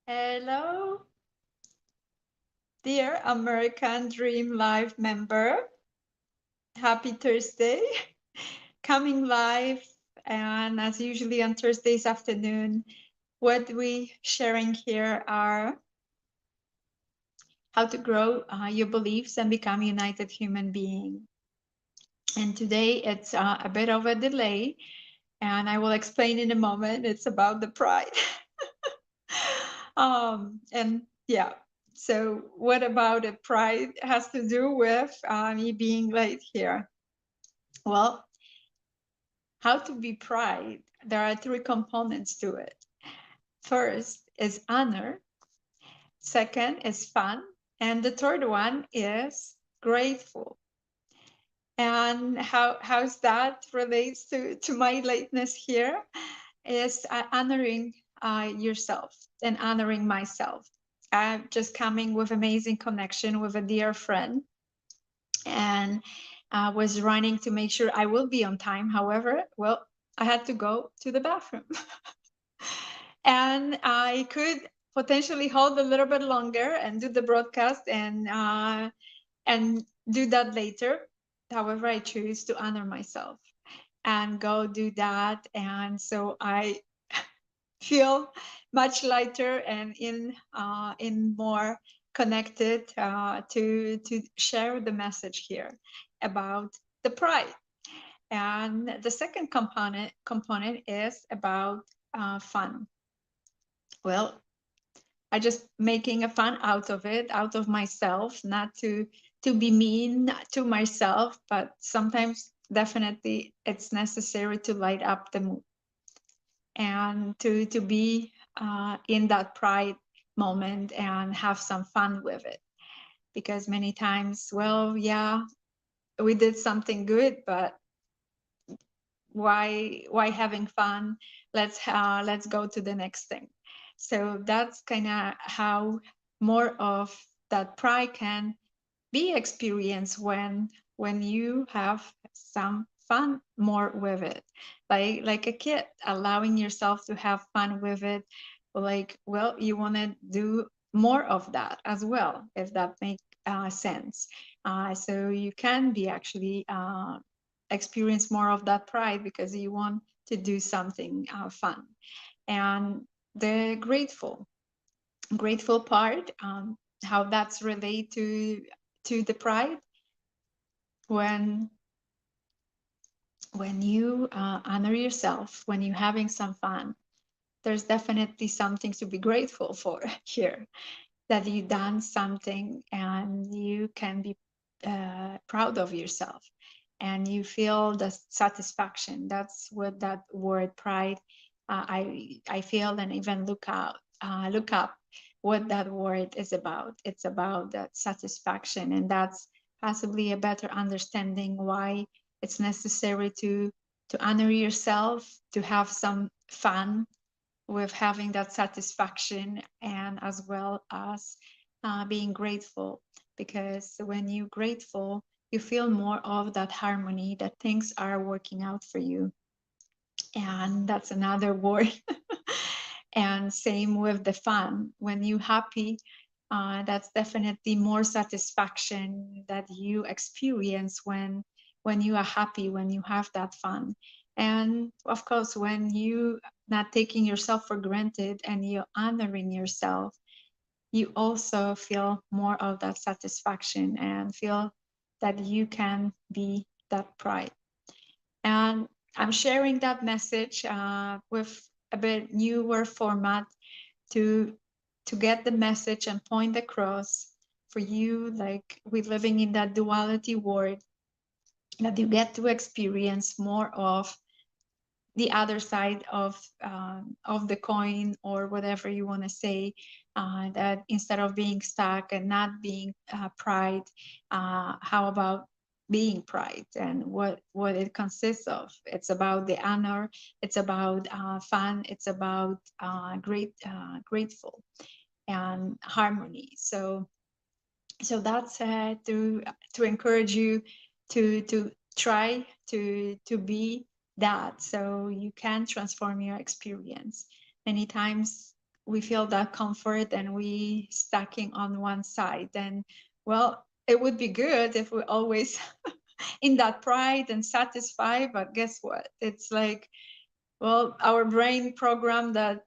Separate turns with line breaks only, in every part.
Hello, dear American Dream Live member. Happy Thursday. Coming live, and as usually on Thursdays afternoon, what we sharing here are how to grow your beliefs and become a united human being. And today it's a bit of a delay, and I will explain in a moment. It's about the pride. And yeah, so what about it? Pride has to do with me being late here. Well, how to be pride? There are three components to it. First is honor, second is fun, and the third one is grateful. And how's that relates to my lateness here is honoring yourself and honoring myself. I'm just coming with amazing connection with a dear friend, and was running to make sure I will be on time. However, well, I had to go to the bathroom, and I could potentially hold a little bit longer and do the broadcast and do that later. However, I choose to honor myself and go do that, and so I feel much lighter and in more connected to share the message here about the pride. And the second component is about fun. Well, I just making a fun out of it, out of myself, not to be mean to myself, but sometimes definitely it's necessary to light up the mood and to be in that pride moment and have some fun with it. Because many times, well, yeah, we did something good, but why having fun? Let's go to the next thing. So that's kind of how more of that pride can be experienced when you have some fun more with it, like a kid allowing yourself to have fun with it. Like, well, you want to do more of that as well, if that makes sense. So you can be actually experience more of that pride because you want to do something fun. And the grateful part, how that's related to the pride. When when you honor yourself, when you're having some fun, there's definitely something to be grateful for here, that you done something and you can be proud of yourself and you feel the satisfaction. That's what that word pride, I feel, and even look up what that word is about. It's about that satisfaction, and that's possibly a better understanding why it's necessary to honor yourself, to have some fun with having that satisfaction, and as well as being grateful. Because when you're grateful, you feel more of that harmony, that things are working out for you. And that's another word. And same with the fun. When you're happy, that's definitely more satisfaction that you experience when you are happy, when you have that fun. And of course, when you not taking yourself for granted and you're honoring yourself, you also feel more of that satisfaction and feel that you can be that pride. And I'm sharing that message with a bit newer format to to get the message and point across for you, like we're living in that duality world, that you get to experience more of the other side of the coin, or whatever you want to say, that instead of being stuck and not being pride, how about being pride and what it consists of? It's about the honor, it's about fun, it's about grateful and harmony. So that's to encourage you to try to be that, so you can transform your experience. Many times we feel that comfort and we stacking on one side. And well, it would be good if we always in that pride and satisfied, but guess what? It's like, well, our brain programmed that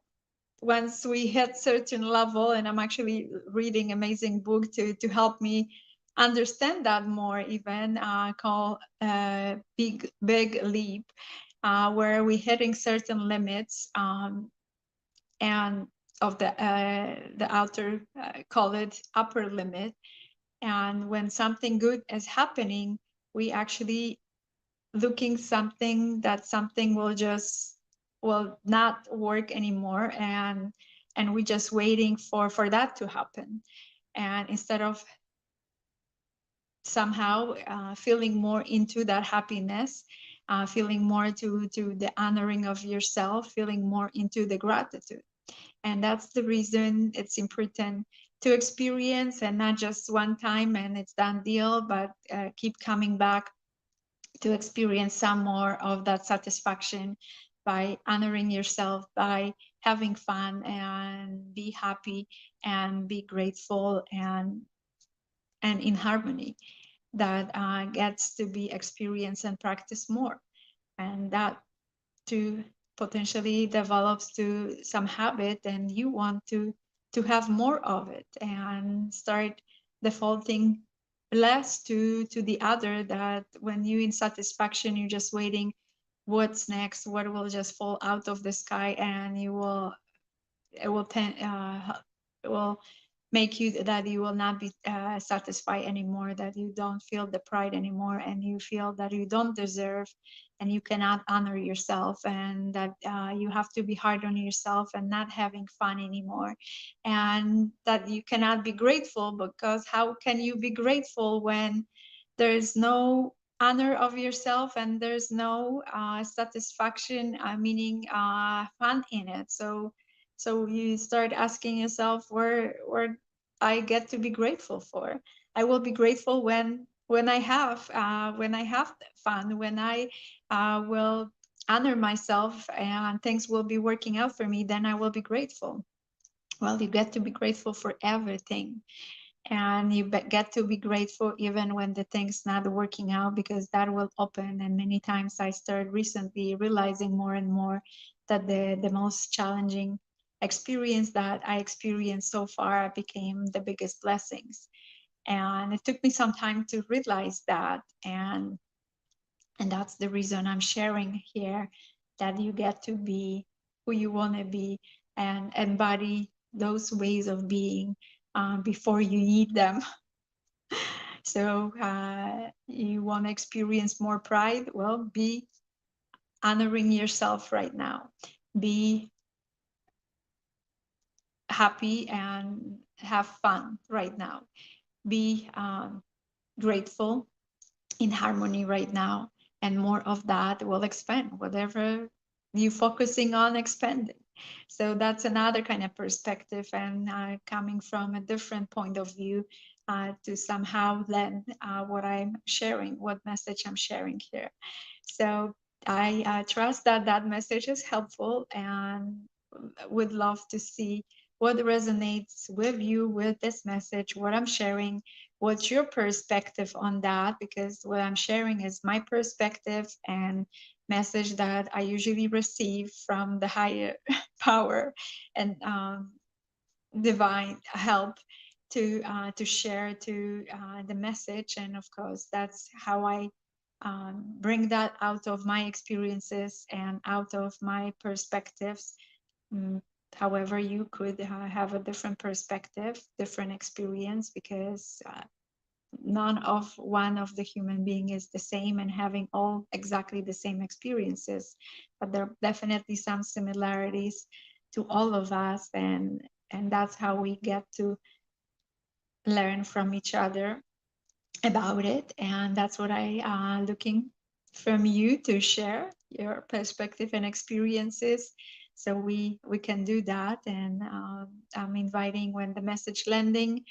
once we hit certain level, and I'm actually reading amazing book to help me understand that more, even called Big Leap, where we hitting certain limits, and of the outer, call it upper limit. And when something good is happening, we actually looking something will not work anymore, and we just waiting for that to happen. And instead of somehow feeling more into that happiness, feeling more to the honoring of yourself, feeling more into the gratitude. And that's the reason it's important to experience, and not just one time and it's done deal, but keep coming back to experience some more of that satisfaction by honoring yourself, by having fun and be happy and be grateful and in harmony. That gets to be experienced and practiced more. And that to potentially develops to some habit, and you want to have more of it and start defaulting less to the other, that when you in satisfaction, you're just waiting what's next, what will just fall out of the sky, and it will it will make you that you will not be satisfied anymore, that you don't feel the pride anymore, and you feel that you don't deserve and you cannot honor yourself, and that you have to be hard on yourself and not having fun anymore, and that you cannot be grateful, because how can you be grateful when there is no honor of yourself and there's no satisfaction, meaning fun in it. So you start asking yourself where I get to be grateful for. I will be grateful when I have fun, when I will honor myself and things will be working out for me, then I will be grateful. Well, you get to be grateful for everything, and you get to be grateful even when the thing's not working out, because that will open. And many times I started recently realizing more and more that the most challenging experience that I experienced so far became the biggest blessings. And it took me some time to realize that, and that's the reason I'm sharing here, that you get to be who you want to be and embody those ways of being before you need them. So you want to experience more pride? Well, be honoring yourself right now. Be happy and have fun right now. Be grateful, in harmony right now, and more of that will expand whatever you focusing on expanding. So that's another kind of perspective, and coming from a different point of view to somehow lend what I'm sharing, what message I'm sharing here. So I trust that that message is helpful, and would love to see what resonates with you with this message, what I'm sharing. What's your perspective on that? Because what I'm sharing is my perspective and message that I usually receive from the higher power and divine help to share to the message. And of course, that's how I bring that out of my experiences and out of my perspectives. Mm, However, you could have a different perspective, different experience, because none of one of the human being is the same and having all exactly the same experiences, but there are definitely some similarities to all of us, and that's how we get to learn from each other about it. And that's what I looking from you to share your perspective and experiences, so we can do that. And I'm inviting, when the message landing,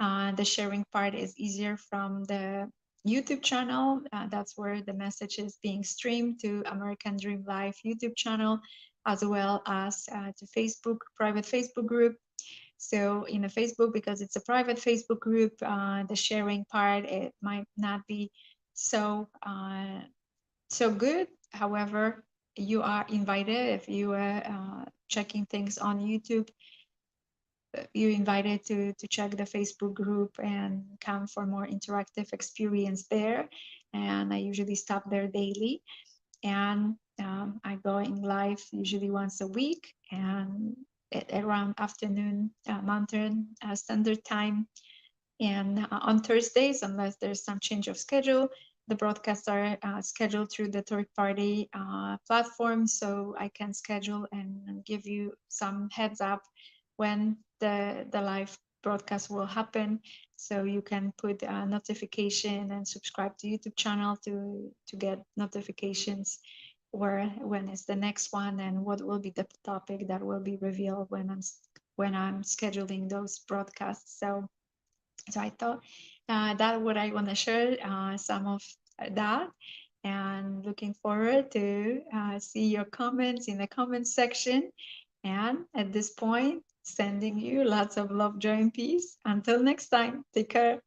the sharing part is easier from the YouTube channel. That's where the message is being streamed to American Dream Life YouTube channel. as well as to Facebook, private Facebook group. So in a Facebook, because it's a private Facebook group, the sharing part, it might not be so so good. However, you are invited. If you are checking things on YouTube, you're invited to check the Facebook group and come for more interactive experience there. And I usually stop there daily, and I go in live usually once a week, and around afternoon Mountain Standard Time. And on Thursdays, unless there's some change of schedule, the broadcasts are scheduled through the third party platform. So I can schedule and give you some heads up when the live broadcast will happen. So you can put a notification and subscribe to YouTube channel to get notifications where when is the next one and what will be the topic that will be revealed when I'm scheduling those broadcasts. So I thought that what I want to share some of that, and looking forward to see your comments in the comment section. And at this point, sending you lots of love, joy, and peace. Until next time, take care.